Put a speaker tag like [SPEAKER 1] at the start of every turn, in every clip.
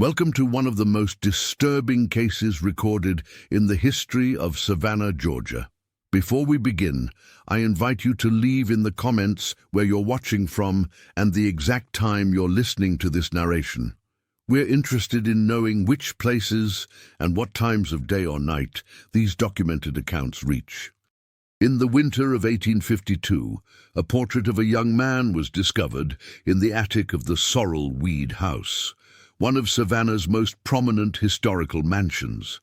[SPEAKER 1] Welcome to one of the most disturbing cases recorded in the history of Savannah, Georgia. Before we begin, I invite you to leave in the comments where you're watching from and the exact time you're listening to this narration. We're interested in knowing which places and what times of day or night these documented accounts reach. In the winter of 1852, a portrait of a young man was discovered in the attic of the Sorrel Weed House, one of Savannah's most prominent historical mansions.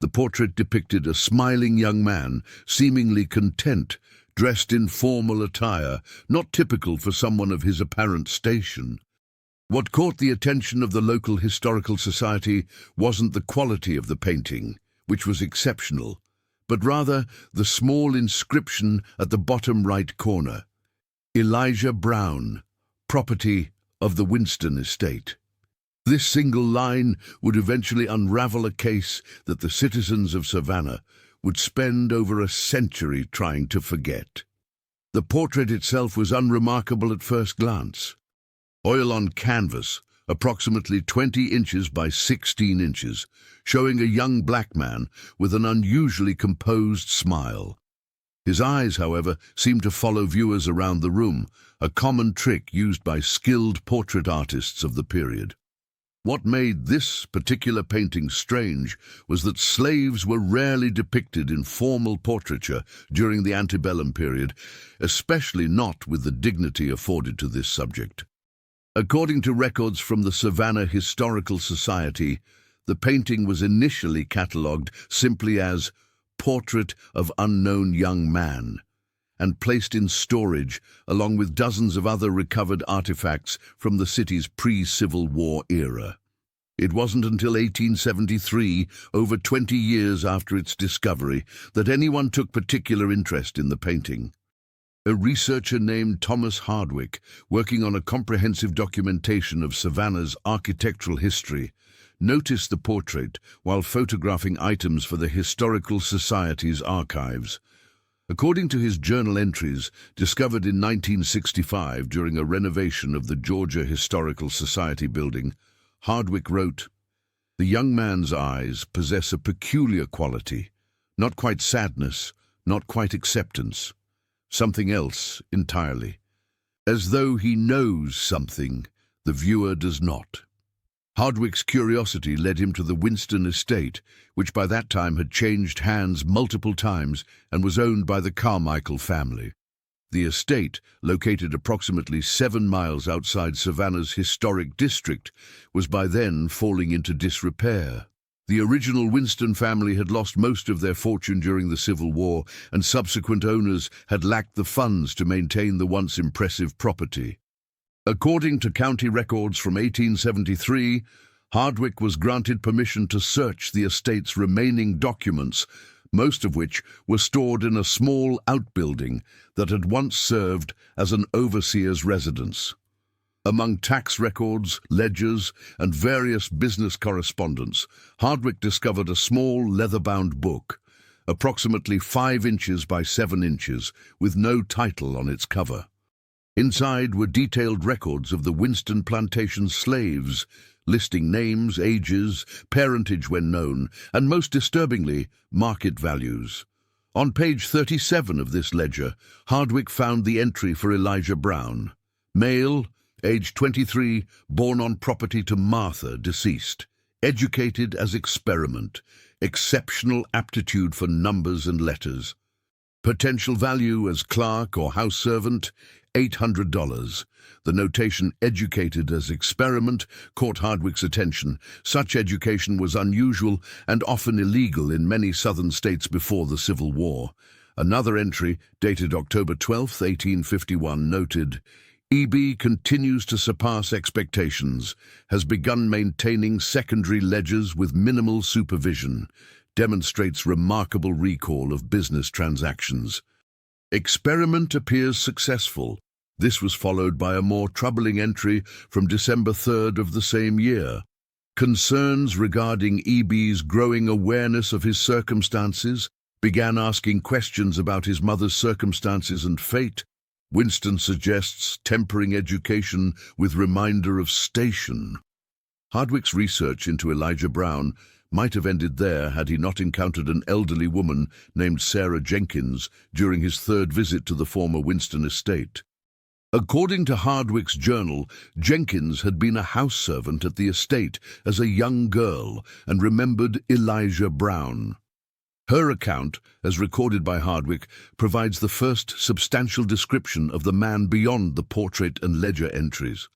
[SPEAKER 1] The portrait depicted a smiling young man, seemingly content, dressed in formal attire, not typical for someone of his apparent station. What caught the attention of the local historical society wasn't the quality of the painting, which was exceptional, but rather the small inscription at the bottom right corner: Elijah Brown, property of the Winston estate. This single line would eventually unravel a case that the citizens of Savannah would spend over a century trying to forget. The portrait itself was unremarkable at first glance. Oil on canvas, approximately 20 inches by 16 inches, showing a young black man with an unusually composed smile. His eyes, however, seemed to follow viewers around the room, a common trick used by skilled portrait artists of the period. What made this particular painting strange was that slaves were rarely depicted in formal portraiture during the antebellum period, especially not with the dignity afforded to this subject. According to records from the Savannah Historical Society, the painting was initially catalogued simply as Portrait of Unknown Young Man and placed in storage along with dozens of other recovered artifacts from the city's pre-Civil War era. It wasn't until 1873, over 20 years after its discovery, that anyone took particular interest in the painting. A researcher named Thomas Hardwick, working on a comprehensive documentation of Savannah's architectural history, noticed the portrait while photographing items for the Historical Society's archives. According to his journal entries, discovered in 1965 during a renovation of the Georgia Historical Society building, Hardwick wrote, "The young man's eyes possess a peculiar quality, not quite sadness, not quite acceptance, something else entirely. As though he knows something the viewer does not." Hardwick's curiosity led him to the Winston estate, which by that time had changed hands multiple times and was owned by the Carmichael family. The estate, located approximately 7 miles outside Savannah's historic district, was by then falling into disrepair. The original Winston family had lost most of their fortune during the Civil War, and subsequent owners had lacked the funds to maintain the once impressive property. According to county records from 1873, Hardwick was granted permission to search the estate's remaining documents, most of which were stored in a small outbuilding that had once served as an overseer's residence. Among tax records, ledgers, and various business correspondence, Hardwick discovered a small leather-bound book, approximately 5 inches by 7 inches, with no title on its cover. Inside were detailed records of the Winston plantation's slaves, listing names, ages, parentage when known, and most disturbingly, market values. On page 37 of this ledger, Hardwick found the entry for Elijah Brown, male, age 23, born on property to Martha, deceased, educated as experiment, exceptional aptitude for numbers and letters. Potential value as clerk or house servant, $800. The notation educated as experiment caught Hardwick's attention. Such education was unusual and often illegal in many southern states before the Civil War. Another entry, dated October 12, 1851, noted, "EB continues to surpass expectations, has begun maintaining secondary ledgers with minimal supervision, demonstrates remarkable recall of business transactions. Experiment appears successful." This was followed by a more troubling entry from December 3rd of the same year. Concerns regarding EB's growing awareness of his circumstances, began asking questions about his mother's circumstances and fate. Winston suggests tempering education with reminder of station. Hardwick's research into Elijah Brown might have ended there had he not encountered an elderly woman named Sarah Jenkins during his third visit to the former Winston estate. According to Hardwick's journal, Jenkins had been a house servant at the estate as a young girl and remembered Elijah Brown. Her account, as recorded by Hardwick, provides the first substantial description of the man beyond the portrait and ledger entries.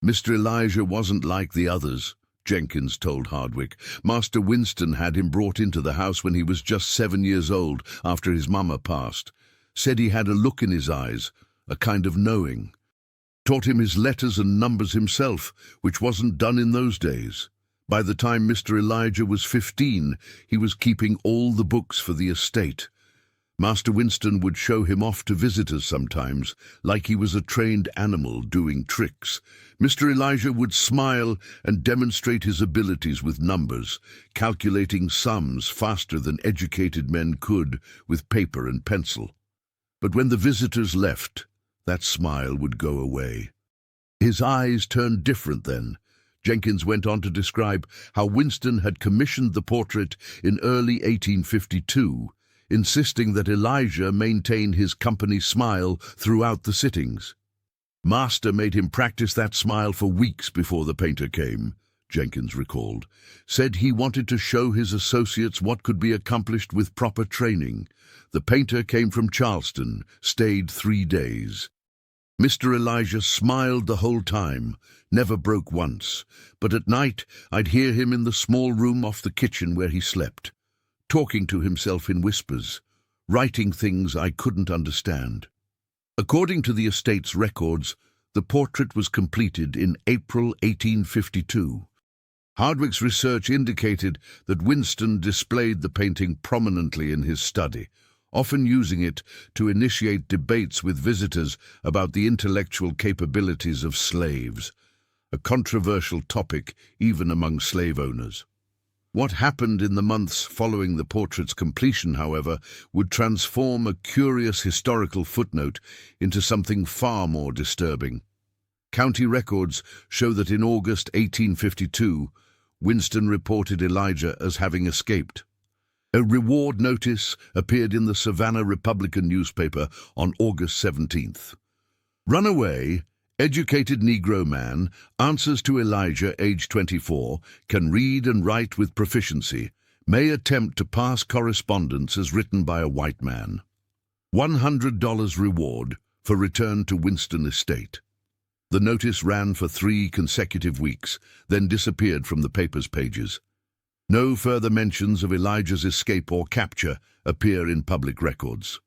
[SPEAKER 1] Mr. Elijah wasn't like the others, Jenkins told Hardwick. Master Winston had him brought into the house when he was just 7 years old after his mama passed. Said he had a look in his eyes, a kind of knowing. Taught him his letters and numbers himself, which wasn't done in those days. By the time Mr. Elijah was 15, he was keeping all the books for the estate. Master Winston would show him off to visitors sometimes, like he was a trained animal doing tricks. Mr. Elijah would smile and demonstrate his abilities with numbers, calculating sums faster than educated men could with paper and pencil. But when the visitors left, that smile would go away. His eyes turned different then. Jenkins went on to describe how Winston had commissioned the portrait in early 1852, insisting that Elijah maintain his company smile throughout the sittings. Master made him practice that smile for weeks before the painter came, Jenkins recalled. Said he wanted to show his associates what could be accomplished with proper training. The painter came from Charleston, stayed 3 days. Mr. Elijah smiled the whole time, never broke once, but at night I'd hear him in the small room off the kitchen where he slept, talking to himself in whispers, writing things I couldn't understand. According to the estate's records, the portrait was completed in April 1852. Hardwick's research indicated that Winston displayed the painting prominently in his study, often using it to initiate debates with visitors about the intellectual capabilities of slaves, a controversial topic even among slave owners. What happened in the months following the portrait's completion, however, would transform a curious historical footnote into something far more disturbing. County records show that in August 1852, Winston reported Elijah as having escaped. A reward notice appeared in the Savannah Republican newspaper on August 17th. Runaway, educated Negro man, answers to Elijah, age 24, can read and write with proficiency, may attempt to pass correspondence as written by a white man. $100 reward for return to Winston Estate. The notice ran for 3 consecutive weeks, then disappeared from the paper's pages. No further mentions of Elijah's escape or capture appear in public records.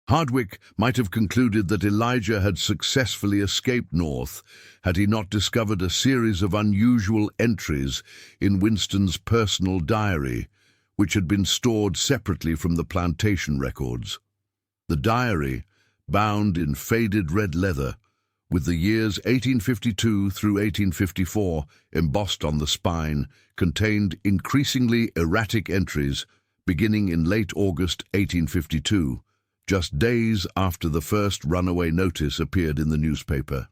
[SPEAKER 1] Hardwick might have concluded that Elijah had successfully escaped north had he not discovered a series of unusual entries in Winston's personal diary, which had been stored separately from the plantation records. The diary, bound in faded red leather, with the years 1852 through 1854 embossed on the spine, contained increasingly erratic entries beginning in late August 1852, just days after the first runaway notice appeared in the newspaper.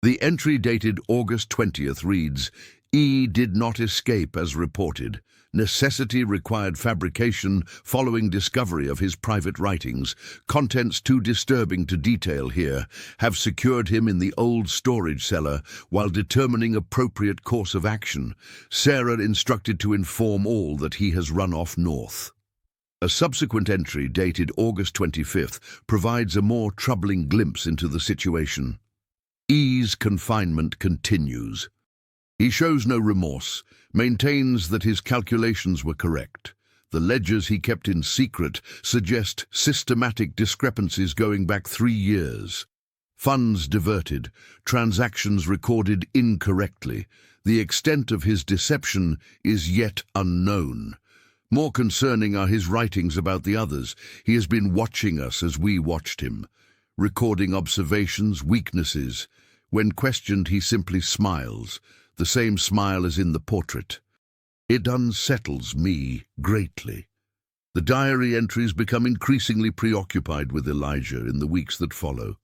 [SPEAKER 1] The entry dated August 20th reads, "E did not escape as reported. Necessity required fabrication following discovery of his private writings. Contents too disturbing to detail here. Have secured him in the old storage cellar while determining appropriate course of action. Sarah instructed to inform all that he has run off north." A subsequent entry dated August 25th provides a more troubling glimpse into the situation. E's confinement continues. He shows no remorse, maintains that his calculations were correct. The ledgers he kept in secret suggest systematic discrepancies going back 3 years. Funds diverted, transactions recorded incorrectly. The extent of his deception is yet unknown. More concerning are his writings about the others. He has been watching us as we watched him, recording observations, weaknesses. When questioned, he simply smiles, the same smile as in the portrait. It unsettles me greatly. The diary entries become increasingly preoccupied with Elijah in the weeks that follow.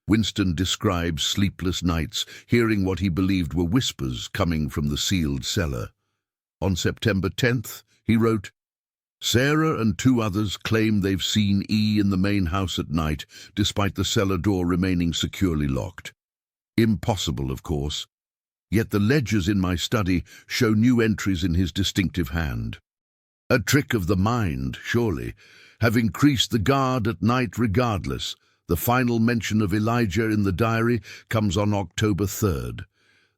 [SPEAKER 1] Winston describes sleepless nights, hearing what he believed were whispers coming from the sealed cellar. On September 10th, he wrote, "Sarah and two others claim they've seen E in the main house at night, despite the cellar door remaining securely locked. Impossible, of course. Yet the ledgers in my study show new entries in his distinctive hand. A trick of the mind, surely. Have increased the guard at night regardless. The final mention of Elijah in the diary comes on October 3rd.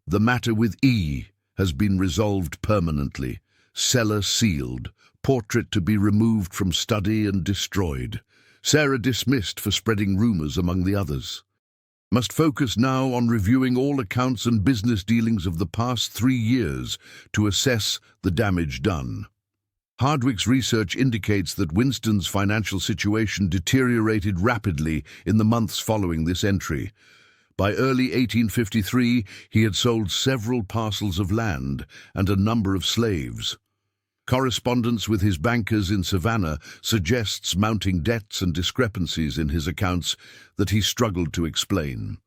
[SPEAKER 1] The matter with E has been resolved permanently. Cellar sealed. Portrait to be removed from study and destroyed. Sarah dismissed for spreading rumors among the others. Must focus now on reviewing all accounts and business dealings of the past 3 years to assess the damage done." Hardwick's research indicates that Winston's financial situation deteriorated rapidly in the months following this entry. By early 1853, he had sold several parcels of land and a number of slaves. Correspondence with his bankers in Savannah suggests mounting debts and discrepancies in his accounts that he struggled to explain.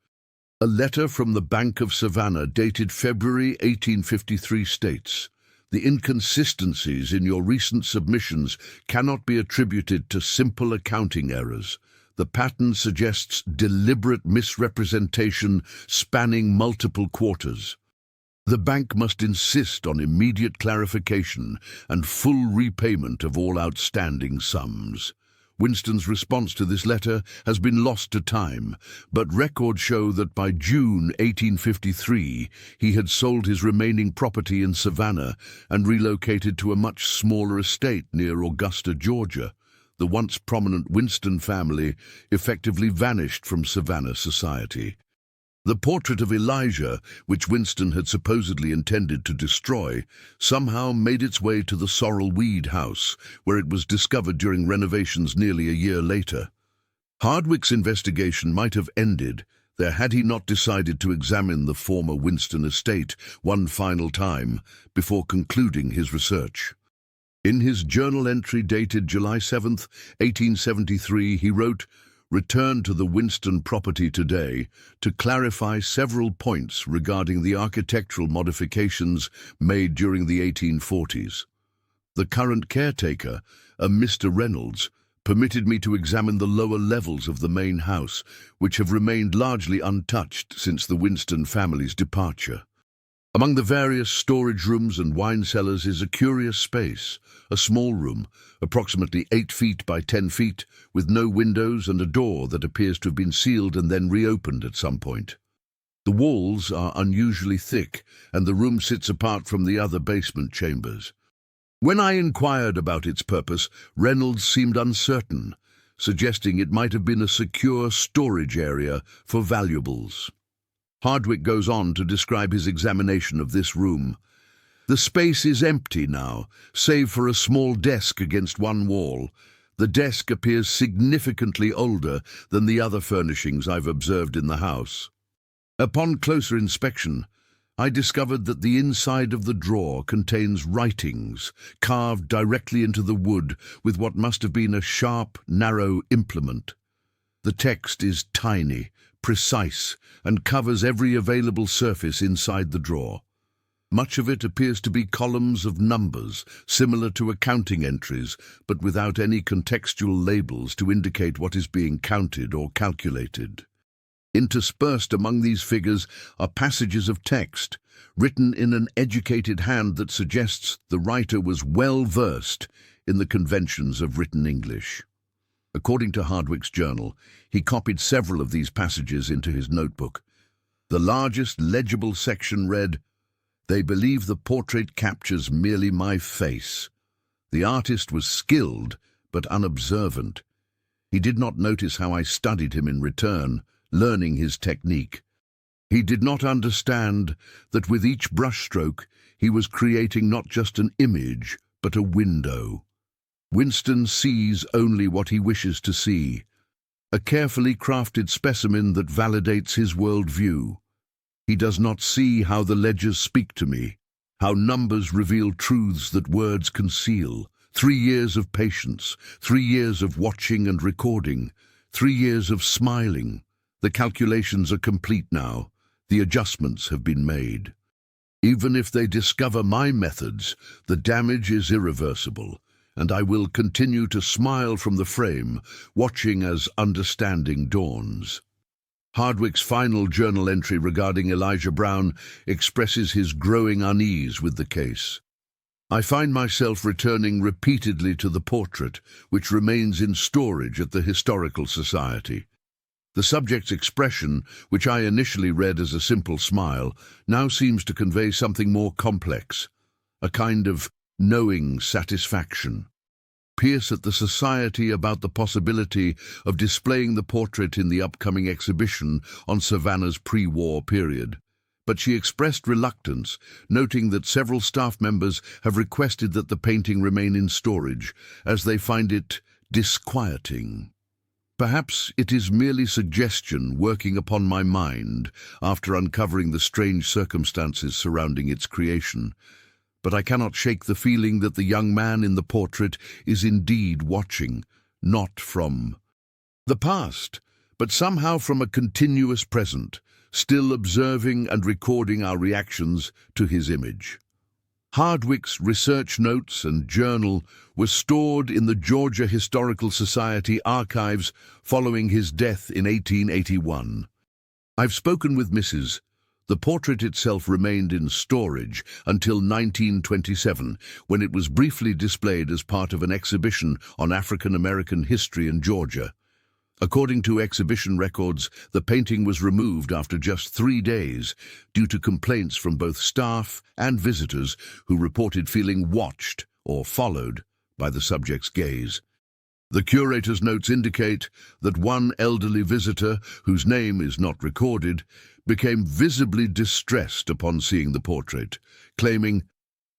[SPEAKER 1] A letter from the Bank of Savannah dated February 1853 states, "The inconsistencies in your recent submissions cannot be attributed to simple accounting errors. The pattern suggests deliberate misrepresentation spanning multiple quarters. The bank must insist on immediate clarification and full repayment of all outstanding sums." Winston's response to this letter has been lost to time, but records show that by June 1853 he had sold his remaining property in Savannah and relocated to a much smaller estate near Augusta, Georgia. The once prominent Winston family effectively vanished from Savannah society. The portrait of Elijah, which Winston had supposedly intended to destroy, somehow made its way to the Sorrel Weed house, where it was discovered during renovations nearly a year later. Hardwick's investigation might have ended there had he not decided to examine the former Winston estate one final time before concluding his research. In his journal entry dated July 7, 1873, he wrote, "Return to the Winston property today to clarify several points regarding the architectural modifications made during the 1840s. The current caretaker, a Mr. Reynolds, permitted me to examine the lower levels of the main house, which have remained largely untouched since the Winston family's departure. Among the various storage rooms and wine cellars is a curious space, a small room, approximately 8 feet by 10 feet, with no windows and a door that appears to have been sealed and then reopened at some point. The walls are unusually thick, and the room sits apart from the other basement chambers. When I inquired about its purpose, Reynolds seemed uncertain, suggesting it might have been a secure storage area for valuables." Hardwick goes on to describe his examination of this room. "The space is empty now, save for a small desk against one wall. The desk appears significantly older than the other furnishings I've observed in the house. Upon closer inspection, I discovered that the inside of the drawer contains writings carved directly into the wood with what must have been a sharp, narrow implement. The text is tiny, precise, and covers every available surface inside the drawer. Much of it appears to be columns of numbers, similar to accounting entries, but without any contextual labels to indicate what is being counted or calculated. Interspersed among these figures are passages of text, written in an educated hand that suggests the writer was well versed in the conventions of written English." According to Hardwick's journal, he copied several of these passages into his notebook. The largest legible section read, "They believe the portrait captures merely my face. The artist was skilled but unobservant. He did not notice how I studied him in return, learning his technique. He did not understand that with each brushstroke he was creating not just an image, but a window. Winston sees only what he wishes to see, a carefully crafted specimen that validates his worldview. He does not see how the ledgers speak to me, how numbers reveal truths that words conceal. 3 years of patience, 3 years of watching and recording, 3 years of smiling. The calculations are complete now. The adjustments have been made. Even if they discover my methods, the damage is irreversible, and I will continue to smile from the frame, watching as understanding dawns. Hardwick's final journal entry regarding Elijah Brown expresses his growing unease with the case. I find myself returning repeatedly to the portrait, which remains in storage at the Historical Society. The subject's expression, which I initially read as a simple smile, now seems to convey something more complex, a kind of knowing satisfaction. Pierce at the Society about the possibility of displaying the portrait in the upcoming exhibition on Savannah's pre-war period. But she expressed reluctance, noting that several staff members have requested that the painting remain in storage, as they find it disquieting. Perhaps it is merely suggestion working upon my mind after uncovering the strange circumstances surrounding its creation. But I cannot shake the feeling that the young man in the portrait is indeed watching, not from the past, but somehow from a continuous present, still observing and recording our reactions to his image. Hardwick's research notes and journal were stored in the Georgia Historical Society archives following his death in 1881. I've spoken with Mrs. The portrait itself remained in storage until 1927, when it was briefly displayed as part of an exhibition on African American history in Georgia. According to exhibition records, the painting was removed after just 3 days due to complaints from both staff and visitors who reported feeling watched or followed by the subject's gaze. The curator's notes indicate that one elderly visitor, whose name is not recorded, became visibly distressed upon seeing the portrait, claiming,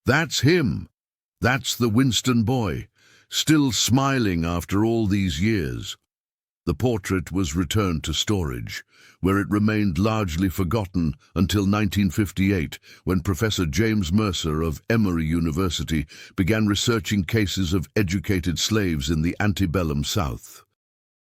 [SPEAKER 1] "That's him! That's the Winston boy, still smiling after all these years." The portrait was returned to storage, where it remained largely forgotten until 1958, when Professor James Mercer of Emory University began researching cases of educated slaves in the antebellum South.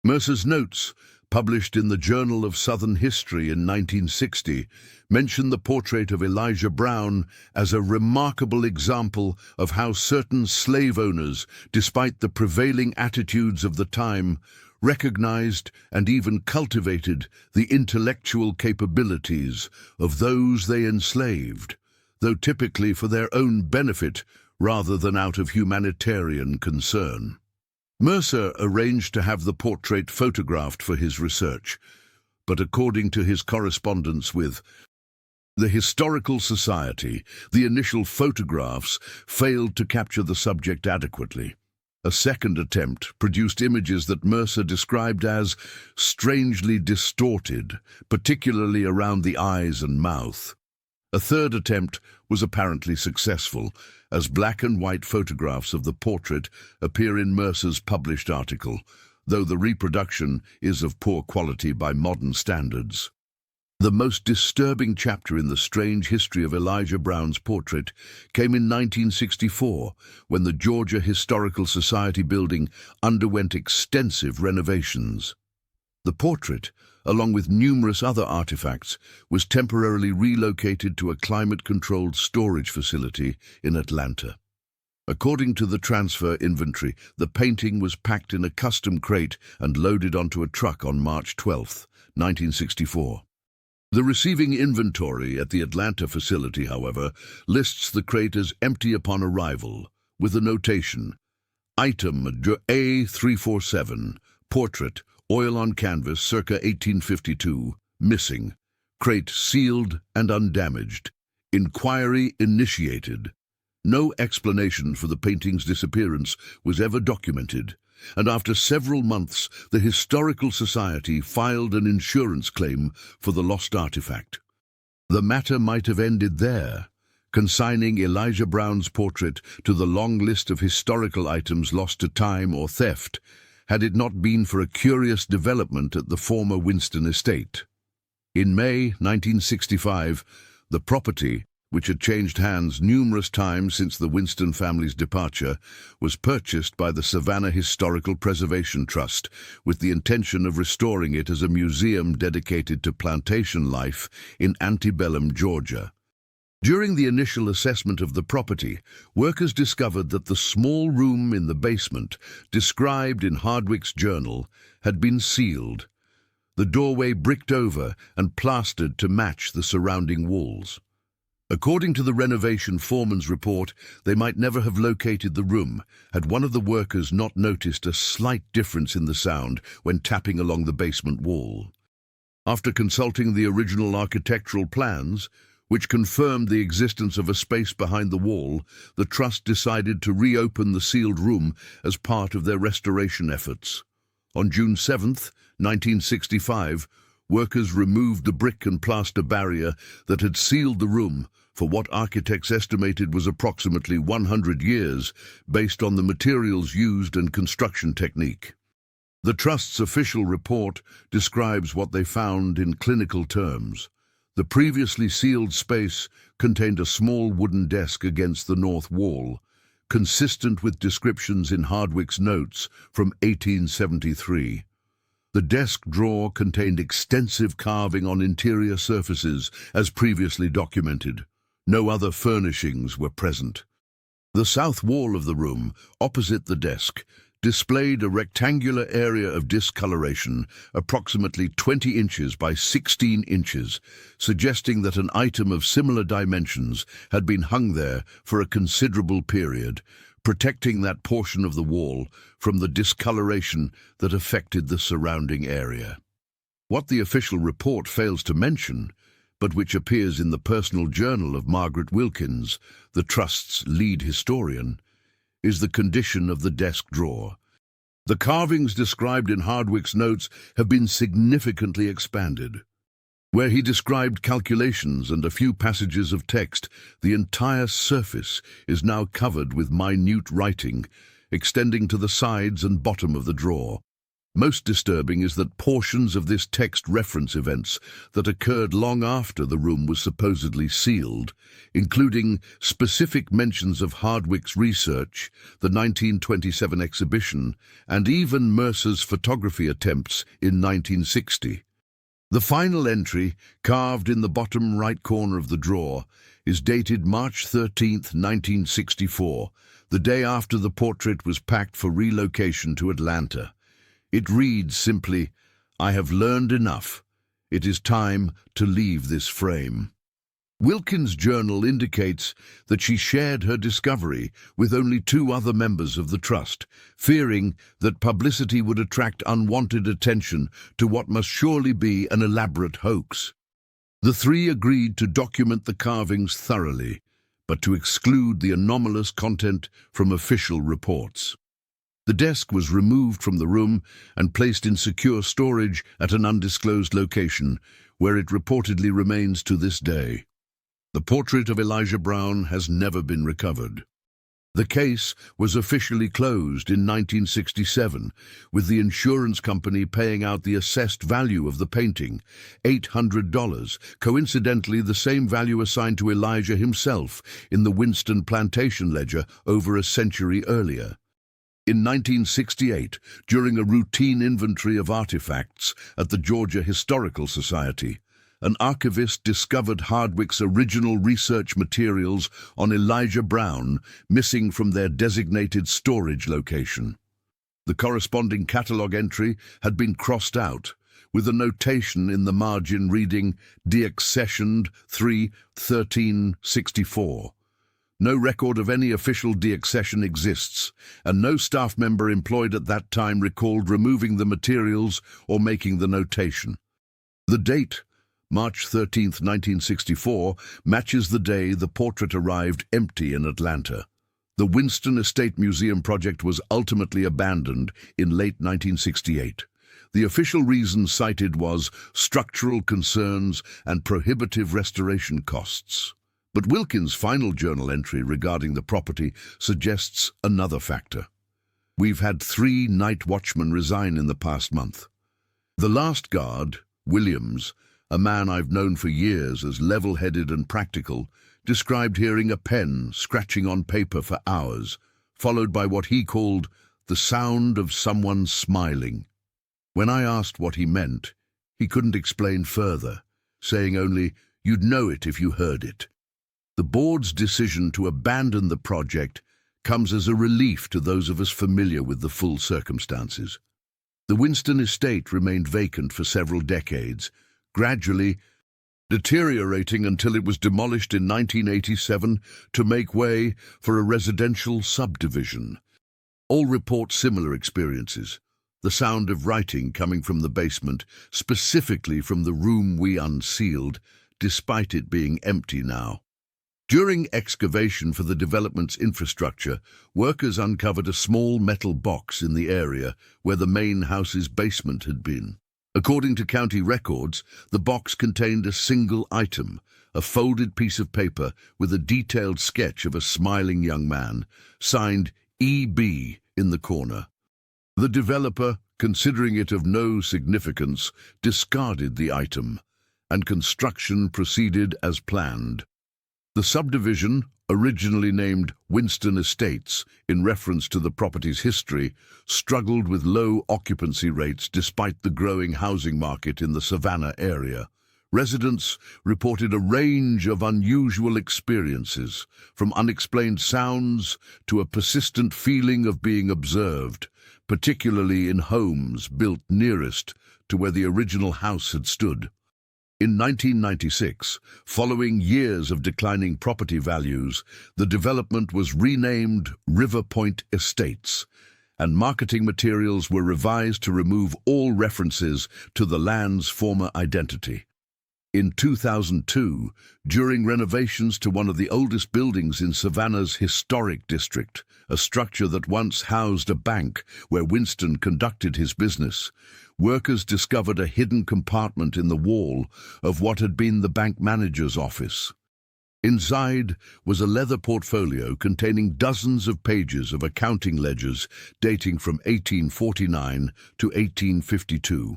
[SPEAKER 1] Mercer's notes, published in the Journal of Southern History in 1960, mention the portrait of Elijah Brown as a remarkable example of how certain slave owners, despite the prevailing attitudes of the time, recognized and even cultivated the intellectual capabilities of those they enslaved, though typically for their own benefit rather than out of humanitarian concern. Mercer arranged to have the portrait photographed for his research, but according to his correspondence with the Historical Society, the initial photographs failed to capture the subject adequately. A second attempt produced images that Mercer described as strangely distorted, particularly around the eyes and mouth. A third attempt was apparently successful, as black and white photographs of the portrait appear in Mercer's published article, though the reproduction is of poor quality by modern standards. The most disturbing chapter in the strange history of Elijah Brown's portrait came in 1964, when the Georgia Historical Society building underwent extensive renovations. The portrait, along with numerous other artifacts, was temporarily relocated to a climate-controlled storage facility in Atlanta. According to the transfer inventory, the painting was packed in a custom crate and loaded onto a truck on March 12, 1964. The receiving inventory at the Atlanta facility, however, lists the crate as empty upon arrival, with a notation: Item A347, portrait, oil on canvas, circa 1852, missing. Crate sealed and undamaged. Inquiry initiated. No explanation for the painting's disappearance was ever documented, and after several months, the Historical Society filed an insurance claim for the lost artifact. The matter might have ended there, consigning Elijah Brown's portrait to the long list of historical items lost to time or theft, had it not been for a curious development at the former Winston estate. In May 1965, the property, which had changed hands numerous times since the Winston family's departure, was purchased by the Savannah Historical Preservation Trust with the intention of restoring it as a museum dedicated to plantation life in antebellum Georgia. During the initial assessment of the property, workers discovered that the small room in the basement, described in Hardwick's journal, had been sealed, the doorway bricked over and plastered to match the surrounding walls. According to the renovation foreman's report, they might never have located the room had one of the workers not noticed a slight difference in the sound when tapping along the basement wall. After consulting the original architectural plans, which confirmed the existence of a space behind the wall, the trust decided to reopen the sealed room as part of their restoration efforts. On June 7, 1965, workers removed the brick and plaster barrier that had sealed the room for what architects estimated was approximately 100 years, based on the materials used and construction technique. The Trust's official report describes what they found in clinical terms. The previously sealed space contained a small wooden desk against the north wall, consistent with descriptions in Hardwick's notes from 1873. The desk drawer contained extensive carving on interior surfaces, as previously documented. No other furnishings were present. The south wall of the room, opposite the desk, displayed a rectangular area of discoloration, approximately 20 inches by 16 inches, suggesting that an item of similar dimensions had been hung there for a considerable period, protecting that portion of the wall from the discoloration that affected the surrounding area. What the official report fails to mention, but which appears in the personal journal of Margaret Wilkins, the Trust's lead historian, is the condition of the desk drawer. The carvings described in Hardwick's notes have been significantly expanded. Where he described calculations and a few passages of text, the entire surface is now covered with minute writing, extending to the sides and bottom of the drawer. Most disturbing is that portions of this text reference events that occurred long after the room was supposedly sealed, including specific mentions of Hardwick's research, the 1927 exhibition, and even Mercer's photography attempts in 1960. The final entry, carved in the bottom right corner of the drawer, is dated March 13, 1964, the day after the portrait was packed for relocation to Atlanta. It reads simply, "I have learned enough. It is time to leave this frame." Wilkins' journal indicates that she shared her discovery with only 2 other members of the Trust, fearing that publicity would attract unwanted attention to what must surely be an elaborate hoax. The 3 agreed to document the carvings thoroughly, but to exclude the anomalous content from official reports. The desk was removed from the room and placed in secure storage at an undisclosed location, where it reportedly remains to this day. The portrait of Elijah Brown has never been recovered. The case was officially closed in 1967, with the insurance company paying out the assessed value of the painting, $800, coincidentally the same value assigned to Elijah himself in the Winston plantation ledger over a century earlier. In 1968, during a routine inventory of artifacts at the Georgia Historical Society, an archivist discovered Hardwick's original research materials on Elijah Brown missing from their designated storage location. The corresponding catalogue entry had been crossed out, with a notation in the margin reading "Deaccessioned 3/13/64. No record of any official deaccession exists, and no staff member employed at that time recalled removing the materials or making the notation. The date, March 13, 1964, matches the day the portrait arrived empty in Atlanta. The Winston Estate Museum project was ultimately abandoned in late 1968. The official reason cited was structural concerns and prohibitive restoration costs. But Wilkins' final journal entry regarding the property suggests another factor. "We've had 3 night watchmen resign in the past month. The last guard, Williams, a man I've known for years as level-headed and practical, described hearing a pen scratching on paper for hours, followed by what he called the sound of someone smiling. When I asked what he meant, he couldn't explain further, saying only, "You'd know it if you heard it." The board's decision to abandon the project comes as a relief to those of us familiar with the full circumstances. The Winston estate remained vacant for several decades, gradually deteriorating until it was demolished in 1987 to make way for a residential subdivision. All report similar experiences. The sound of writing coming from the basement, specifically from the room we unsealed, despite it being empty now. During excavation for the development's infrastructure, workers uncovered a small metal box in the area where the main house's basement had been. According to county records, the box contained a single item, a folded piece of paper with a detailed sketch of a smiling young man, signed E.B. in the corner. The developer, considering it of no significance, discarded the item, and construction proceeded as planned. The subdivision, originally named Winston Estates in reference to the property's history, struggled with low occupancy rates despite the growing housing market in the Savannah area. Residents reported a range of unusual experiences, from unexplained sounds to a persistent feeling of being observed, particularly in homes built nearest to where the original house had stood. In 1996, following years of declining property values, the development was renamed River Point Estates, and marketing materials were revised to remove all references to the land's former identity. In 2002, during renovations to one of the oldest buildings in Savannah's historic district, a structure that once housed a bank where Winston conducted his business, workers discovered a hidden compartment in the wall of what had been the bank manager's office. Inside was a leather portfolio containing dozens of pages of accounting ledgers dating from 1849 to 1852.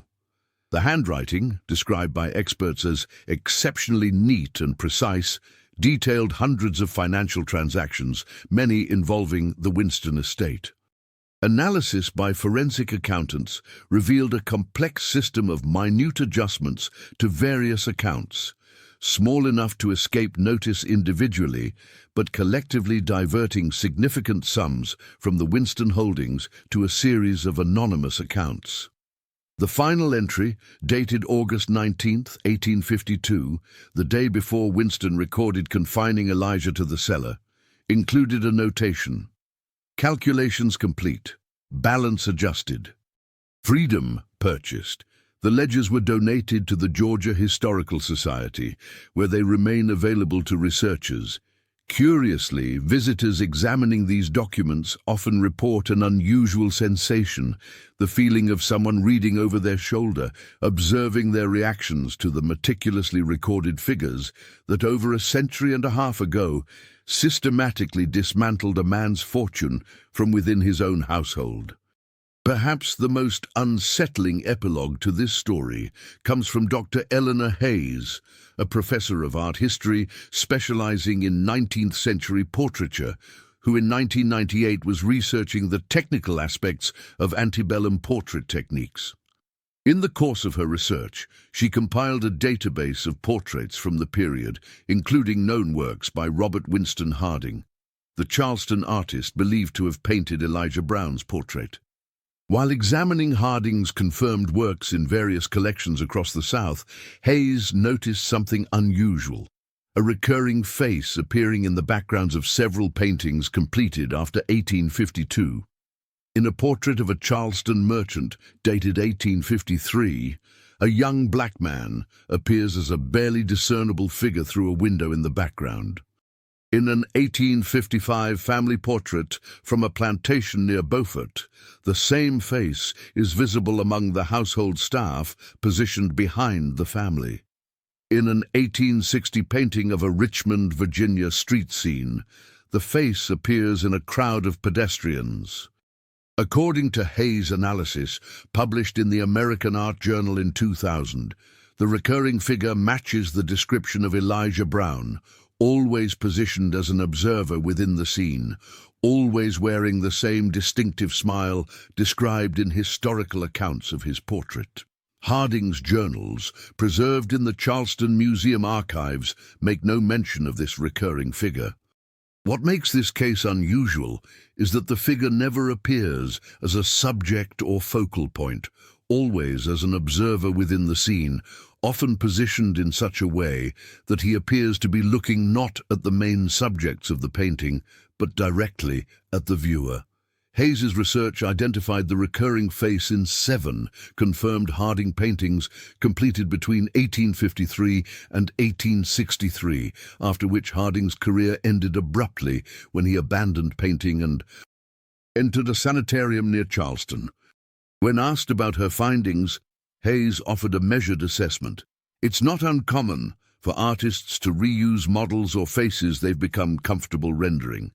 [SPEAKER 1] The handwriting, described by experts as exceptionally neat and precise, detailed hundreds of financial transactions, many involving the Winston estate. Analysis by forensic accountants revealed a complex system of minute adjustments to various accounts, small enough to escape notice individually, but collectively diverting significant sums from the Winston holdings to a series of anonymous accounts. The final entry, dated August 19, 1852, the day before Winston recorded confining Elijah to the cellar, included a notation: "Calculations complete. Balance adjusted. Freedom purchased. The ledgers were donated to the Georgia Historical Society, where they remain available to researchers. Curiously, visitors examining these documents often report an unusual sensation, the feeling of someone reading over their shoulder, observing their reactions to the meticulously recorded figures that over a century and a half ago systematically dismantled a man's fortune from within his own household." Perhaps the most unsettling epilogue to this story comes from Dr. Eleanor Hayes, a professor of art history specializing in 19th century portraiture, who in 1998 was researching the technical aspects of antebellum portrait techniques. In the course of her research, she compiled a database of portraits from the period, including known works by Robert Winston Harding, the Charleston artist believed to have painted Elijah Brown's portrait. While examining Harding's confirmed works in various collections across the South, Hayes noticed something unusual: a recurring face appearing in the backgrounds of several paintings completed after 1852. In a portrait of a Charleston merchant dated 1853, a young black man appears as a barely discernible figure through a window in the background. In an 1855 family portrait from a plantation near Beaufort, the same face is visible among the household staff positioned behind the family. In an 1860 painting of a Richmond, Virginia street scene, the face appears in a crowd of pedestrians. According to Hayes' analysis, published in the American Art Journal in 2000, the recurring figure matches the description of Elijah Brown, always positioned as an observer within the scene, always wearing the same distinctive smile described in historical accounts of his portrait. Harding's journals, preserved in the Charleston Museum archives, make no mention of this recurring figure. What makes this case unusual is that the figure never appears as a subject or focal point, always as an observer within the scene, often positioned in such a way that he appears to be looking not at the main subjects of the painting, but directly at the viewer. Hayes's research identified the recurring face in 7 confirmed Harding paintings completed between 1853 and 1863, after which Harding's career ended abruptly when he abandoned painting and entered a sanitarium near Charleston. When asked about her findings, Hayes offered a measured assessment. "It's not uncommon for artists to reuse models or faces they've become comfortable rendering.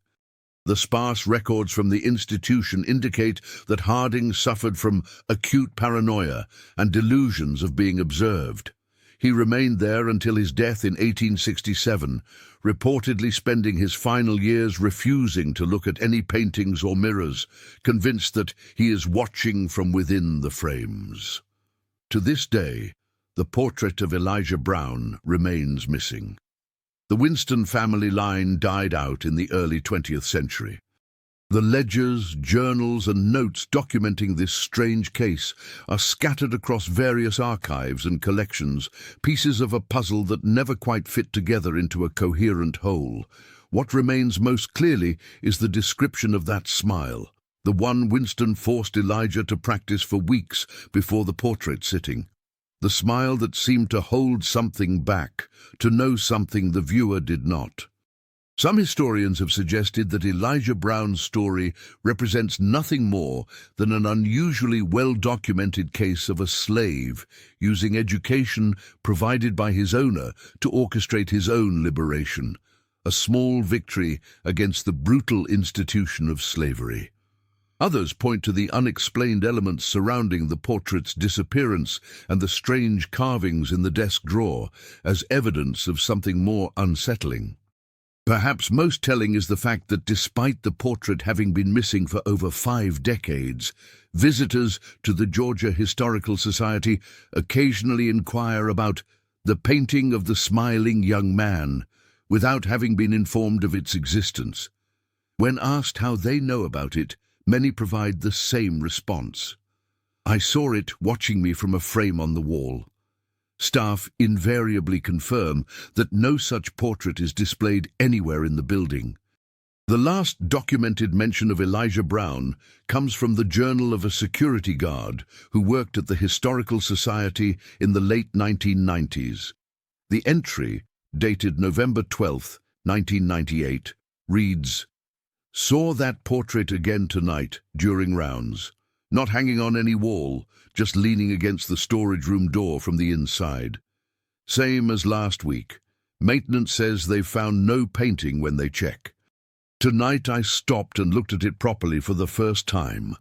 [SPEAKER 1] The sparse records from the institution indicate that Harding suffered from acute paranoia and delusions of being observed. He remained there until his death in 1867, reportedly spending his final years refusing to look at any paintings or mirrors, convinced that he is watching from within the frames." To this day, the portrait of Elijah Brown remains missing. The Winston family line died out in the early 20th century. The ledgers, journals, and notes documenting this strange case are scattered across various archives and collections, pieces of a puzzle that never quite fit together into a coherent whole. What remains most clearly is the description of that smile, the one Winston forced Elijah to practice for weeks before the portrait sitting. The smile that seemed to hold something back, to know something the viewer did not. Some historians have suggested that Elijah Brown's story represents nothing more than an unusually well-documented case of a slave using education provided by his owner to orchestrate his own liberation, a small victory against the brutal institution of slavery. Others point to the unexplained elements surrounding the portrait's disappearance and the strange carvings in the desk drawer as evidence of something more unsettling. Perhaps most telling is the fact that despite the portrait having been missing for over 5 decades, visitors to the Georgia Historical Society occasionally inquire about the painting of the smiling young man without having been informed of its existence. When asked how they know about it, many provide the same response. "I saw it watching me from a frame on the wall." Staff invariably confirm that no such portrait is displayed anywhere in the building. The last documented mention of Elijah Brown comes from the journal of a security guard who worked at the Historical Society in the late 1990s. The entry, dated November 12, 1998, reads, "Saw that portrait again tonight during rounds. Not hanging on any wall, just leaning against the storage room door from the inside. Same as last week. Maintenance says they've found no painting when they check. Tonight I stopped and looked at it properly for the first time.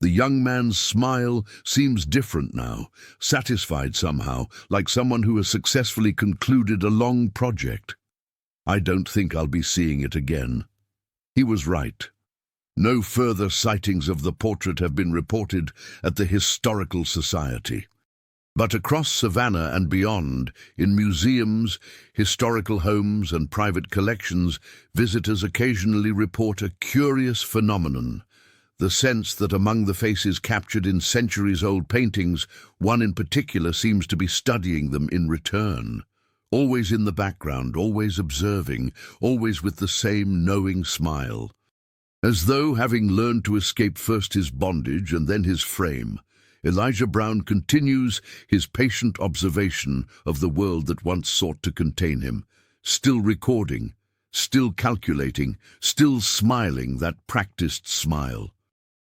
[SPEAKER 1] The young man's smile seems different now, satisfied somehow, like someone who has successfully concluded a long project. I don't think I'll be seeing it again." He was right. No further sightings of the portrait have been reported at the Historical Society. But across Savannah and beyond, in museums, historical homes, and private collections, visitors occasionally report a curious phenomenon: the sense that among the faces captured in centuries-old paintings, one in particular seems to be studying them in return. Always in the background, always observing, always with the same knowing smile. As though, having learned to escape first his bondage and then his frame, Elijah Brown continues his patient observation of the world that once sought to contain him, still recording, still calculating, still smiling that practiced smile.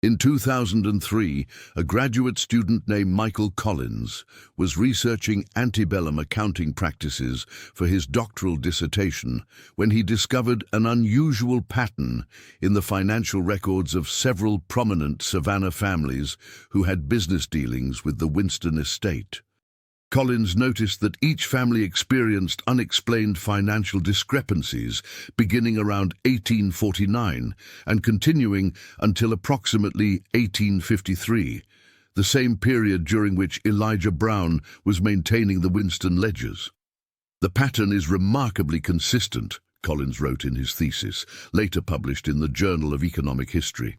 [SPEAKER 1] In 2003, a graduate student named Michael Collins was researching antebellum accounting practices for his doctoral dissertation when he discovered an unusual pattern in the financial records of several prominent Savannah families who had business dealings with the Winston estate. Collins noticed that each family experienced unexplained financial discrepancies beginning around 1849 and continuing until approximately 1853, the same period during which Elijah Brown was maintaining the Winston ledgers. "The pattern is remarkably consistent," Collins wrote in his thesis, later published in the Journal of Economic History.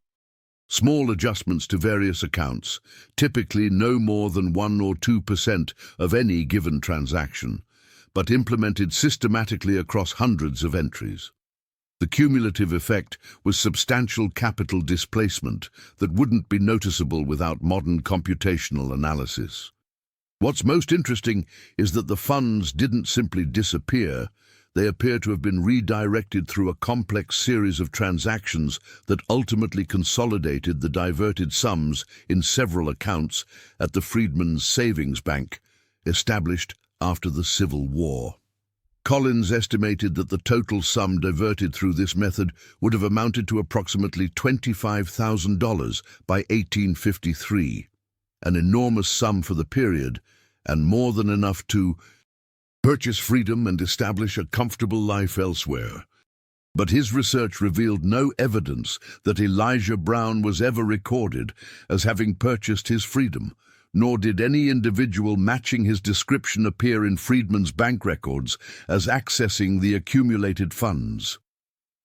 [SPEAKER 1] "Small adjustments to various accounts, typically no more than 1 or 2% of any given transaction, but implemented systematically across hundreds of entries. The cumulative effect was substantial capital displacement that wouldn't be noticeable without modern computational analysis. What's most interesting is that the funds didn't simply disappear. They appear to have been redirected through a complex series of transactions that ultimately consolidated the diverted sums in several accounts at the Freedmen's Savings Bank, established after the Civil War." Collins estimated that the total sum diverted through this method would have amounted to approximately $25,000 by 1853, an enormous sum for the period, and more than enough to purchase freedom and establish a comfortable life elsewhere. But his research revealed no evidence that Elijah Brown was ever recorded as having purchased his freedom, nor did any individual matching his description appear in Freedmen's bank records as accessing the accumulated funds.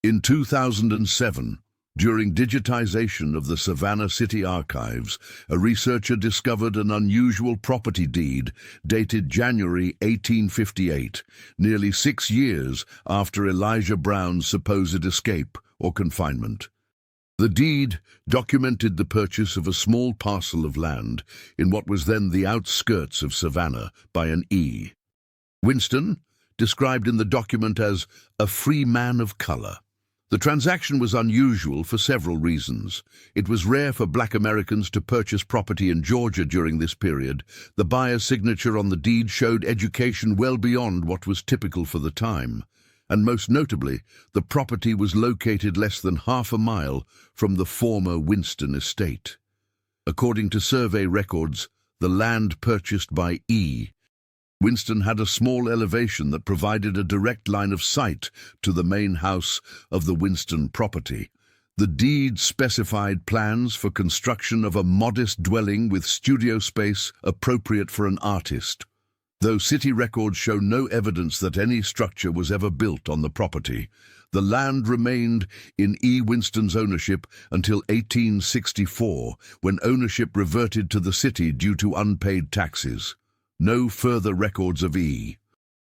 [SPEAKER 1] In 2007, during digitization of the Savannah City archives, a researcher discovered an unusual property deed dated January 1858, nearly 6 years after Elijah Brown's supposed escape or confinement. The deed documented the purchase of a small parcel of land in what was then the outskirts of Savannah by an E. Winston, described in the document as a free man of color. The transaction was unusual for several reasons. It was rare for Black Americans to purchase property in Georgia during this period. The buyer's signature on the deed showed education well beyond what was typical for the time. And most notably, the property was located less than half a mile from the former Winston estate. According to survey records, the land purchased by E. Winston had a small elevation that provided a direct line of sight to the main house of the Winston property. The deed specified plans for construction of a modest dwelling with studio space appropriate for an artist. Though city records show no evidence that any structure was ever built on the property, the land remained in E. Winston's ownership until 1864, when ownership reverted to the city due to unpaid taxes. No further records of E.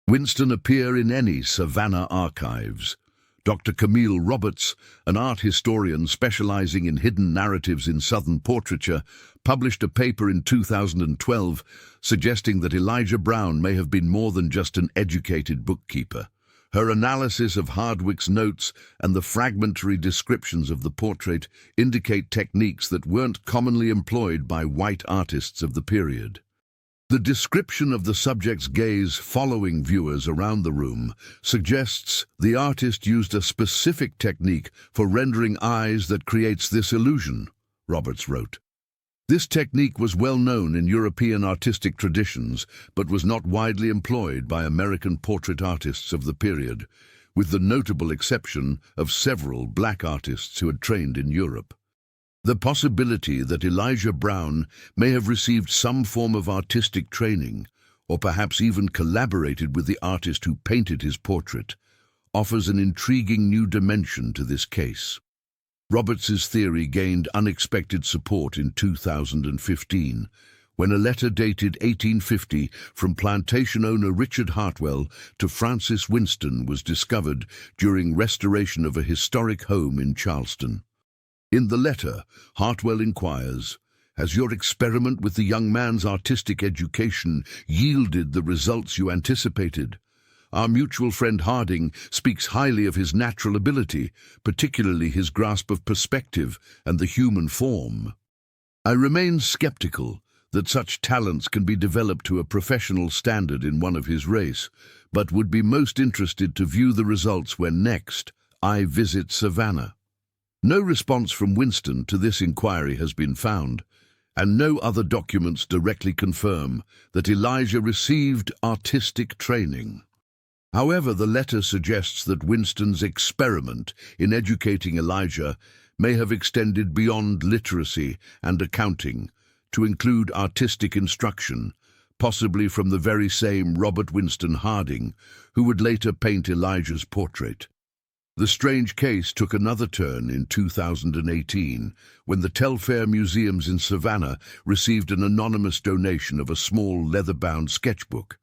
[SPEAKER 1] Winston appear in any Savannah archives. Dr. Camille Roberts, an art historian specializing in hidden narratives in Southern portraiture, published a paper in 2012 suggesting that Elijah Brown may have been more than just an educated bookkeeper. Her analysis of Hardwick's notes and the fragmentary descriptions of the portrait indicate techniques that weren't commonly employed by white artists of the period. The description of the subject's gaze following viewers around the room suggests the artist used a specific technique for rendering eyes that creates this illusion, Roberts wrote. This technique was well known in European artistic traditions, but was not widely employed by American portrait artists of the period, with the notable exception of several black artists who had trained in Europe. The possibility that Elijah Brown may have received some form of artistic training, or perhaps even collaborated with the artist who painted his portrait, offers an intriguing new dimension to this case. Roberts's theory gained unexpected support in 2015, when a letter dated 1850 from plantation owner Richard Hartwell to Francis Winston was discovered during restoration of a historic home in Charleston. In the letter, Hartwell inquires, "Has your experiment with the young man's artistic education yielded the results you anticipated? Our mutual friend Harding speaks highly of his natural ability, particularly his grasp of perspective and the human form. I remain skeptical that such talents can be developed to a professional standard in one of his race, but would be most interested to view the results when next I visit Savannah." No response from Winston to this inquiry has been found, and no other documents directly confirm that Elijah received artistic training. However, the letter suggests that Winston's experiment in educating Elijah may have extended beyond literacy and accounting to include artistic instruction, possibly from the very same Robert Winston Harding, who would later paint Elijah's portrait. The strange case took another turn in 2018 when the Telfair Museums in Savannah received an anonymous donation of a small leather-bound sketchbook.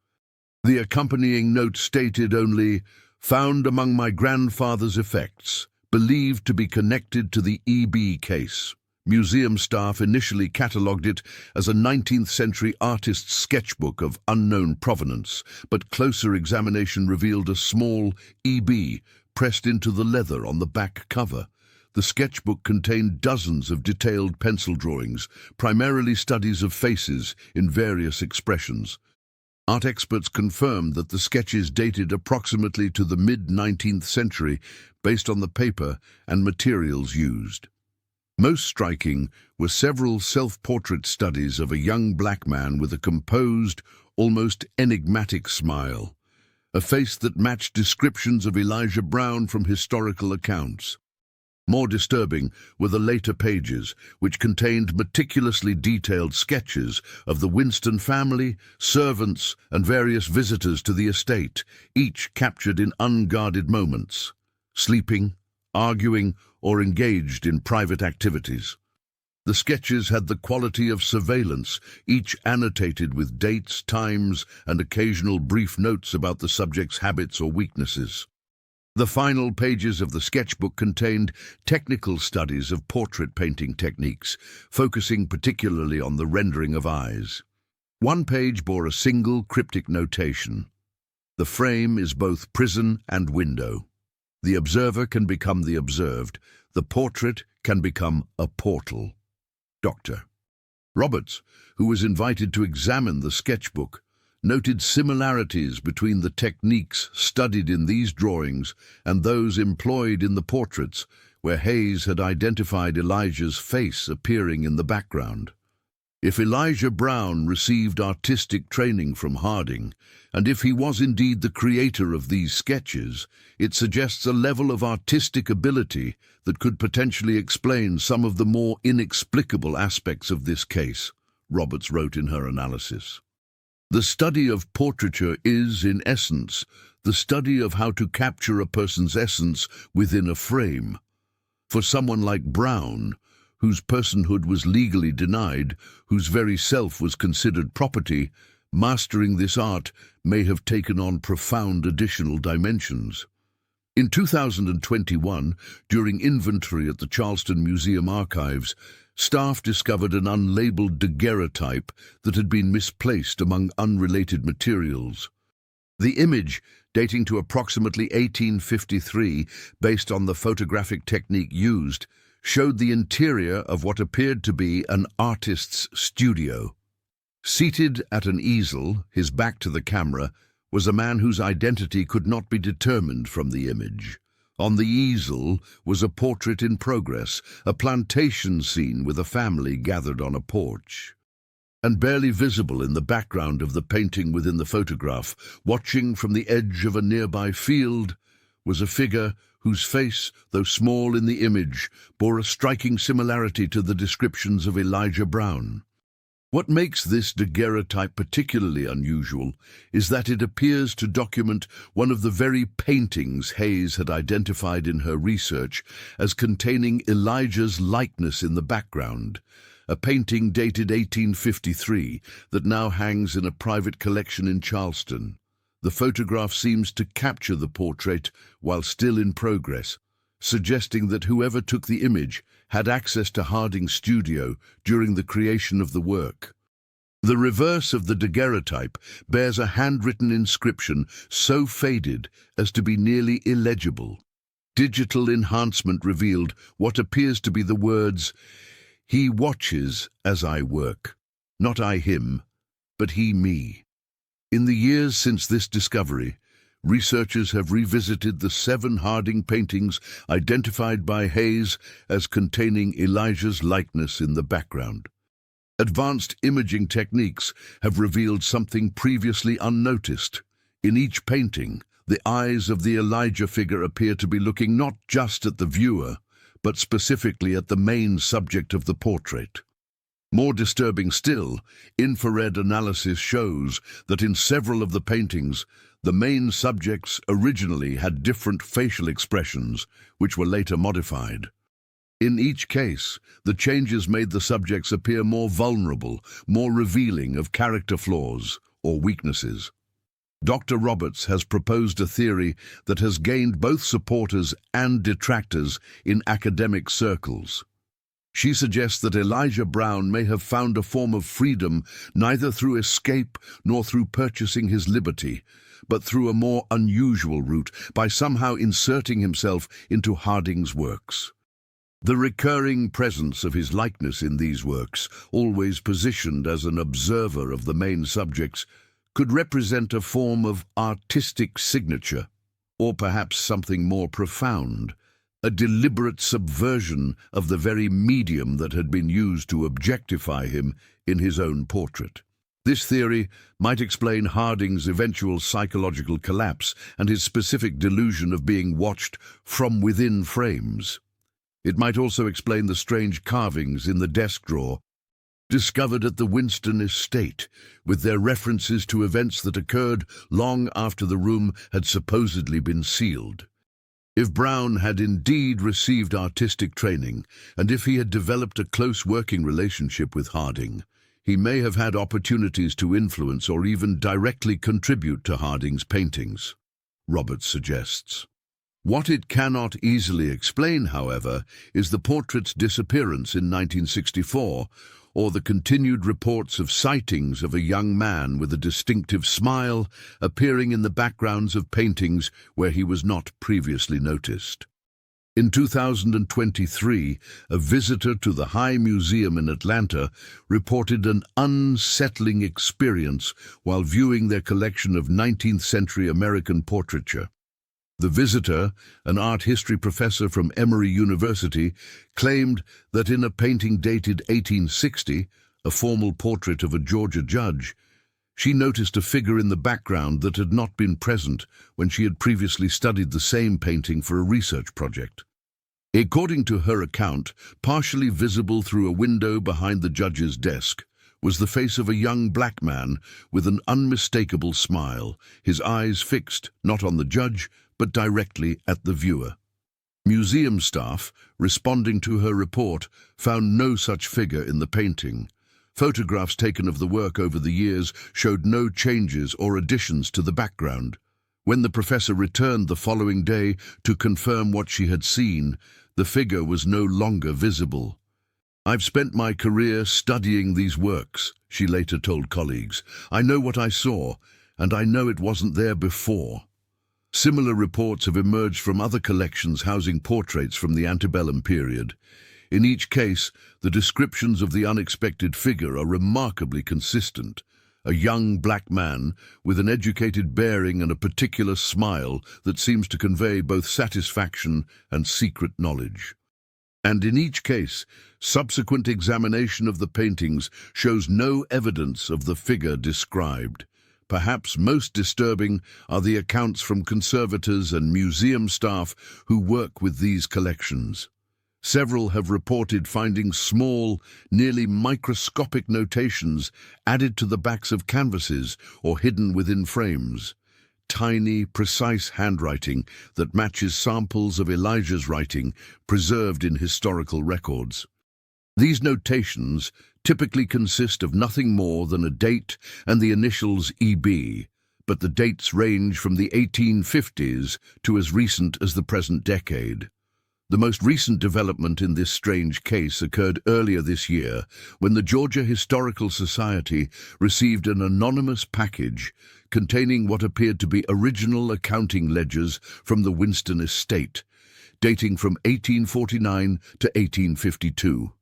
[SPEAKER 1] The accompanying note stated only, "Found among my grandfather's effects, believed to be connected to the EB case." Museum staff initially catalogued it as a 19th-century artist's sketchbook of unknown provenance, but closer examination revealed a small EB pressed into the leather on the back cover. The sketchbook contained dozens of detailed pencil drawings, primarily studies of faces in various expressions. Art experts confirmed that the sketches dated approximately to the mid-19th century based on the paper and materials used. Most striking were several self-portrait studies of a young black man with a composed, almost enigmatic smile, a face that matched descriptions of Elijah Brown from historical accounts. More disturbing were the later pages, which contained meticulously detailed sketches of the Winston family, servants, and various visitors to the estate, each captured in unguarded moments, sleeping, arguing, or engaged in private activities. The sketches had the quality of surveillance, each annotated with dates, times, and occasional brief notes about the subject's habits or weaknesses. The final pages of the sketchbook contained technical studies of portrait painting techniques, focusing particularly on the rendering of eyes. One page bore a single cryptic notation. The frame is both prison and window. The observer can become the observed. The portrait can become a portal. Dr. Roberts, who was invited to examine the sketchbook, noted similarities between the techniques studied in these drawings and those employed in the portraits, where Hayes had identified Elijah's face appearing in the background. If Elijah Brown received artistic training from Harding, and if he was indeed the creator of these sketches, it suggests a level of artistic ability that could potentially explain some of the more inexplicable aspects of this case, Roberts wrote in her analysis. The study of portraiture is, in essence, the study of how to capture a person's essence within a frame. For someone like Brown, whose personhood was legally denied, whose very self was considered property, mastering this art may have taken on profound additional dimensions. In 2021, during inventory at the Charleston Museum Archives, staff discovered an unlabeled daguerreotype that had been misplaced among unrelated materials. The image, dating to approximately 1853, based on the photographic technique used, showed the interior of what appeared to be an artist's studio. Seated at an easel, his back to the camera, was a man whose identity could not be determined from the image. On the easel was a portrait in progress, a plantation scene with a family gathered on a porch. And barely visible in the background of the painting within the photograph, watching from the edge of a nearby field, was a figure whose face, though small in the image, bore a striking similarity to the descriptions of Elijah Brown. What makes this daguerreotype particularly unusual is that it appears to document one of the very paintings Hayes had identified in her research as containing Elijah's likeness in the background, a painting dated 1853 that now hangs in a private collection in Charleston. The photograph seems to capture the portrait while still in progress, suggesting that whoever took the image had access to Harding's studio during the creation of the work. The reverse of the daguerreotype bears a handwritten inscription so faded as to be nearly illegible. Digital enhancement revealed what appears to be the words, "He watches as I work, not I him, but he me." In the years since this discovery, researchers have revisited the 7 Harding paintings identified by Hayes as containing Elijah's likeness in the background. Advanced imaging techniques have revealed something previously unnoticed. In each painting, the eyes of the Elijah figure appear to be looking not just at the viewer, but specifically at the main subject of the portrait. More disturbing still, infrared analysis shows that in several of the paintings, the main subjects originally had different facial expressions, which were later modified. In each case, the changes made the subjects appear more vulnerable, more revealing of character flaws or weaknesses. Dr. Roberts has proposed a theory that has gained both supporters and detractors in academic circles. She suggests that Elijah Brown may have found a form of freedom neither through escape nor through purchasing his liberty, but through a more unusual route by somehow inserting himself into Harding's works. The recurring presence of his likeness in these works, always positioned as an observer of the main subjects, could represent a form of artistic signature, or perhaps something more profound, a deliberate subversion of the very medium that had been used to objectify him in his own portrait. This theory might explain Harding's eventual psychological collapse and his specific delusion of being watched from within frames. It might also explain the strange carvings in the desk drawer discovered at the Winston estate, with their references to events that occurred long after the room had supposedly been sealed. If Brown had indeed received artistic training, and if he had developed a close working relationship with Harding, he may have had opportunities to influence or even directly contribute to Harding's paintings, Roberts suggests. What it cannot easily explain, however, is the portrait's disappearance in 1964, or the continued reports of sightings of a young man with a distinctive smile appearing in the backgrounds of paintings where he was not previously noticed. In 2023, a visitor to the High Museum in Atlanta reported an unsettling experience while viewing their collection of 19th-century American portraiture. The visitor, an art history professor from Emory University, claimed that in a painting dated 1860, a formal portrait of a Georgia judge, she noticed a figure in the background that had not been present when she had previously studied the same painting for a research project. According to her account, partially visible through a window behind the judge's desk was the face of a young black man with an unmistakable smile, his eyes fixed not on the judge, but directly at the viewer. Museum staff, responding to her report, found no such figure in the painting. Photographs taken of the work over the years showed no changes or additions to the background. When the professor returned the following day to confirm what she had seen, the figure was no longer visible. "I've spent my career studying these works," she later told colleagues. "I know what I saw, and I know it wasn't there before." Similar reports have emerged from other collections housing portraits from the antebellum period. In each case, the descriptions of the unexpected figure are remarkably consistent. A young black man with an educated bearing and a particular smile that seems to convey both satisfaction and secret knowledge. And in each case, subsequent examination of the paintings shows no evidence of the figure described. Perhaps most disturbing are the accounts from conservators and museum staff who work with these collections. Several have reported finding small, nearly microscopic notations added to the backs of canvases or hidden within frames. Tiny, precise handwriting that matches samples of Elijah's writing preserved in historical records. These notations typically consist of nothing more than a date and the initials EB, but the dates range from the 1850s to as recent as the present decade. The most recent development in this strange case occurred earlier this year when the Georgia Historical Society received an anonymous package containing what appeared to be original accounting ledgers from the Winston estate, dating from 1849 to 1852.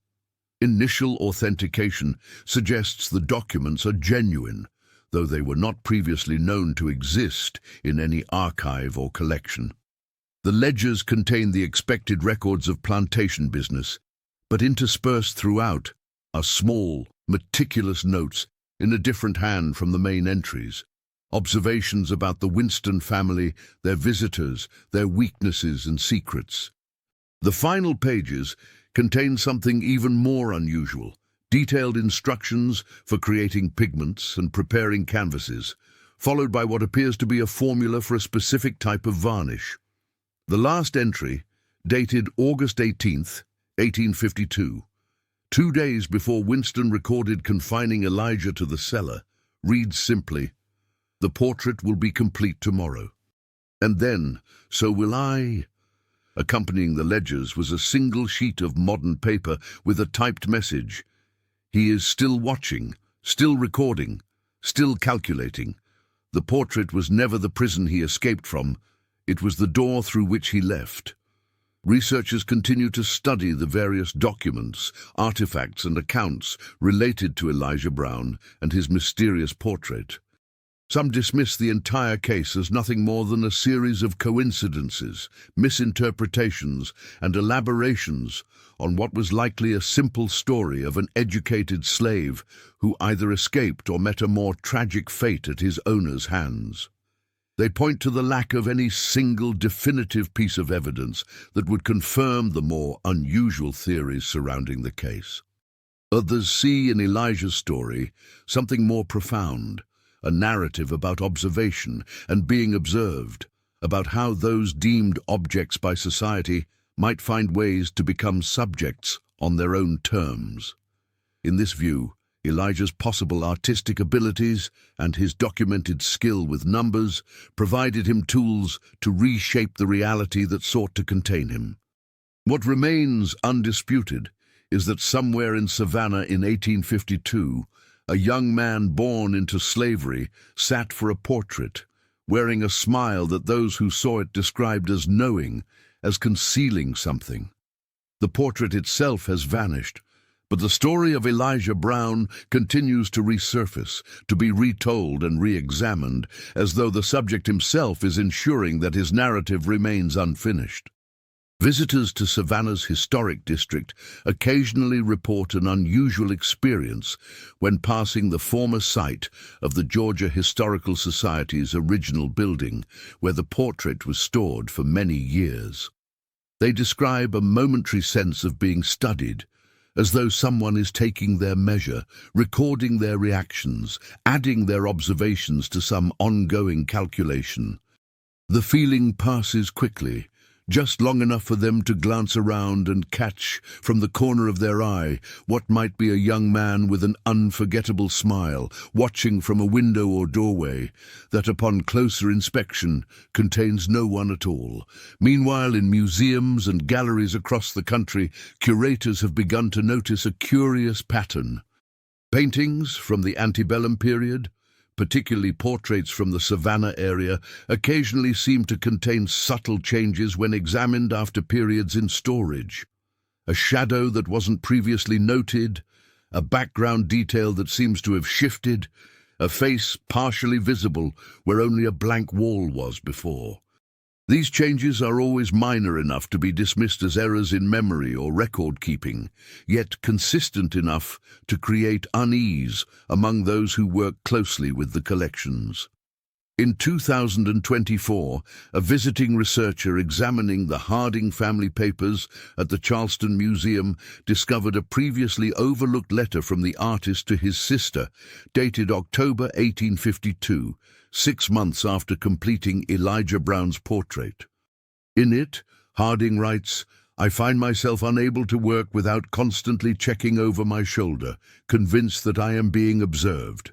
[SPEAKER 1] Initial authentication suggests the documents are genuine, though they were not previously known to exist in any archive or collection. The ledgers contain the expected records of plantation business, but interspersed throughout are small, meticulous notes in a different hand from the main entries. Observations about the Winston family, their visitors, their weaknesses and secrets. The final pages contain something even more unusual, detailed instructions for creating pigments and preparing canvases, followed by what appears to be a formula for a specific type of varnish. The last entry, dated August 18th, 1852, 2 days before Winston recorded confining Elijah to the cellar, reads simply, "The portrait will be complete tomorrow. And then, so will I." Accompanying the ledgers was a single sheet of modern paper with a typed message. He is still watching, still recording, still calculating. The portrait was never the prison he escaped from. It was the door through which he left. Researchers continue to study the various documents, artifacts and accounts related to Elijah Brown and his mysterious portrait. Some dismiss the entire case as nothing more than a series of coincidences, misinterpretations, and elaborations on what was likely a simple story of an educated slave who either escaped or met a more tragic fate at his owner's hands. They point to the lack of any single definitive piece of evidence that would confirm the more unusual theories surrounding the case. Others see in Elijah's story something more profound, a narrative about observation and being observed, about how those deemed objects by society might find ways to become subjects on their own terms. In this view, Elijah's possible artistic abilities and his documented skill with numbers provided him tools to reshape the reality that sought to contain him. What remains undisputed is that somewhere in Savannah in 1852, a young man born into slavery sat for a portrait, wearing a smile that those who saw it described as knowing, as concealing something. The portrait itself has vanished, but the story of Elijah Brown continues to resurface, to be retold and re-examined, as though the subject himself is ensuring that his narrative remains unfinished. Visitors to Savannah's historic district occasionally report an unusual experience when passing the former site of the Georgia Historical Society's original building, where the portrait was stored for many years. They describe a momentary sense of being studied, as though someone is taking their measure, recording their reactions, adding their observations to some ongoing calculation. The feeling passes quickly, just long enough for them to glance around and catch, from the corner of their eye, what might be a young man with an unforgettable smile, watching from a window or doorway, that upon closer inspection contains no one at all. Meanwhile, in museums and galleries across the country, curators have begun to notice a curious pattern. Paintings from the antebellum period, particularly portraits from the Savannah area, occasionally seem to contain subtle changes when examined after periods in storage. A shadow that wasn't previously noted, a background detail that seems to have shifted, a face partially visible where only a blank wall was before. These changes are always minor enough to be dismissed as errors in memory or record-keeping, yet consistent enough to create unease among those who work closely with the collections. In 2024, a visiting researcher examining the Harding family papers at the Charleston Museum discovered a previously overlooked letter from the artist to his sister, dated October 1852, 6 months after completing Elijah Brown's portrait. In it, Harding writes, "I find myself unable to work without constantly checking over my shoulder, convinced that I am being observed.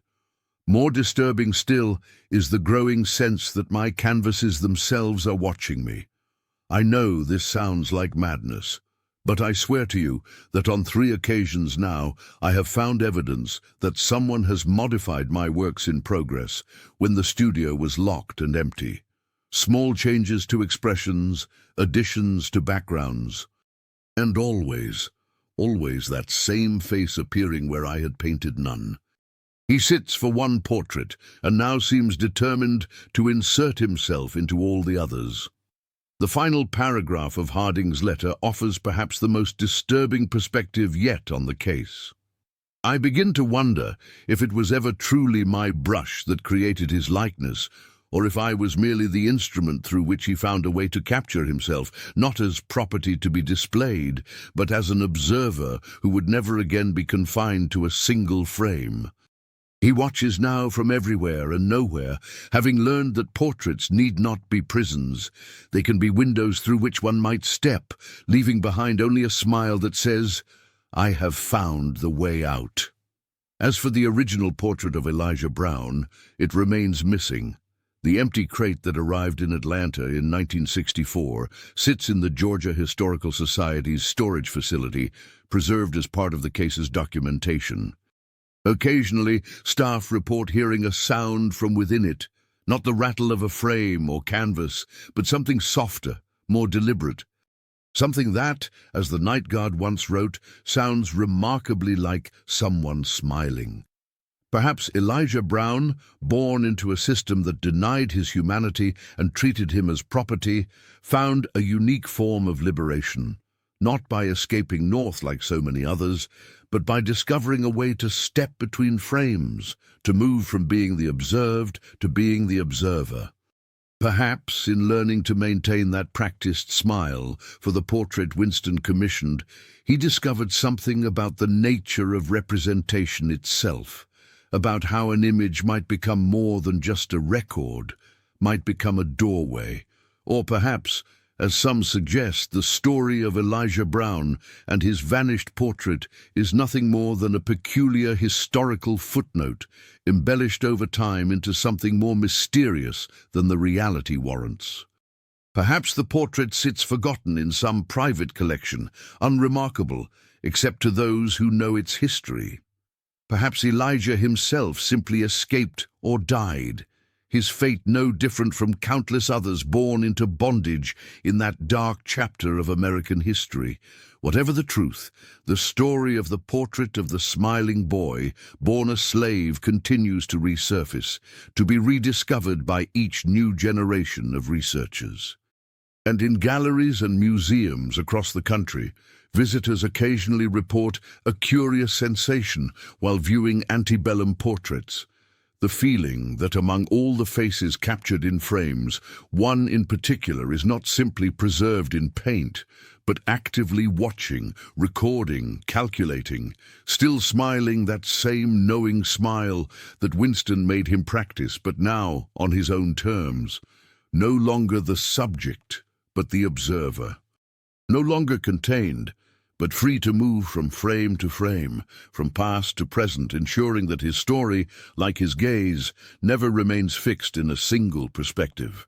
[SPEAKER 1] More disturbing still is the growing sense that my canvases themselves are watching me. I know this sounds like madness, but I swear to you that on 3 occasions now I have found evidence that someone has modified my works in progress when the studio was locked and empty. Small changes to expressions, additions to backgrounds, and always that same face appearing where I had painted none. He sits for one portrait and now seems determined to insert himself into all the others." The final paragraph of Harding's letter offers perhaps the most disturbing perspective yet on the case. I begin to wonder if it was ever truly my brush that created his likeness, or if I was merely the instrument through which he found a way to capture himself, not as property to be displayed, but as an observer who would never again be confined to a single frame. He watches now from everywhere and nowhere, having learned that portraits need not be prisons. They can be windows through which one might step, leaving behind only a smile that says, "I have found the way out." As for the original portrait of Elijah Brown, it remains missing. The empty crate that arrived in Atlanta in 1964 sits in the Georgia Historical Society's storage facility, preserved as part of the case's documentation. Occasionally, staff report hearing a sound from within it, not the rattle of a frame or canvas, but something softer, more deliberate. Something that, as the night guard once wrote, sounds remarkably like someone smiling. Perhaps Elijah Brown, born into a system that denied his humanity and treated him as property, found a unique form of liberation, not by escaping north like so many others, but by discovering a way to step between frames, to move from being the observed to being the observer. Perhaps, in learning to maintain that practiced smile for the portrait Winston commissioned, he discovered something about the nature of representation itself, about how an image might become more than just a record, might become a doorway, or perhaps, as some suggest, the story of Elijah Brown and his vanished portrait is nothing more than a peculiar historical footnote, embellished over time into something more mysterious than the reality warrants. Perhaps the portrait sits forgotten in some private collection, unremarkable, except to those who know its history. Perhaps Elijah himself simply escaped or died, his fate no different from countless others born into bondage in that dark chapter of American history. Whatever the truth, the story of the portrait of the smiling boy, born a slave, continues to resurface, to be rediscovered by each new generation of researchers. And in galleries and museums across the country, visitors occasionally report a curious sensation while viewing antebellum portraits. The feeling that among all the faces captured in frames, one in particular is not simply preserved in paint, but actively watching, recording, calculating, still smiling that same knowing smile that Winston made him practice, but now on his own terms. No longer the subject, but the observer. No longer contained, but free to move from frame to frame, from past to present, ensuring that his story, like his gaze, never remains fixed in a single perspective.